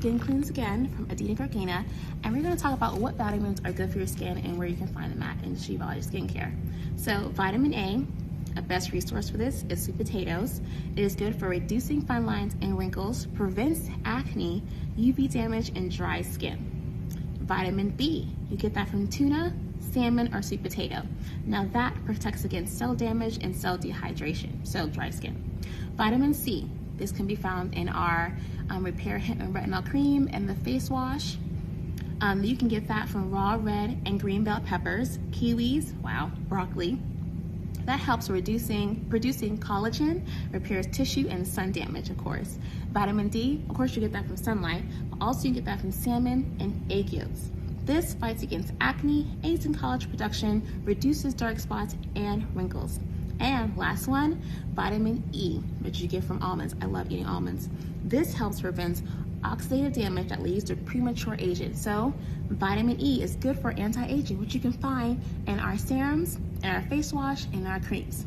Skin Cleanse Again from Adina Gargana, and we're going to talk about what vitamins are good for your skin and where you can find them at in She Body Skincare. So vitamin A best resource for this is sweet potatoes. It is good for reducing fine lines and wrinkles, prevents acne, UV damage, and dry skin. Vitamin B, you get that from tuna, salmon, or sweet potato. Now that protects against cell damage and cell dehydration, so dry skin. Vitamin C, this can be found in our Repair and Retinol Cream and the face wash. You can get that from raw red and green bell peppers, kiwis, wow, broccoli. That helps producing collagen, repairs tissue, and sun damage, of course. Vitamin D, of course you get that from sunlight, but also you get that from salmon and egg yolks. This fights against acne, aids in collagen production, reduces dark spots and wrinkles. And last one, vitamin E, which you get from almonds. I love eating almonds. This helps prevent oxidative damage that leads to premature aging. So vitamin E is good for anti-aging, which you can find in our serums, in our face wash, and our creams.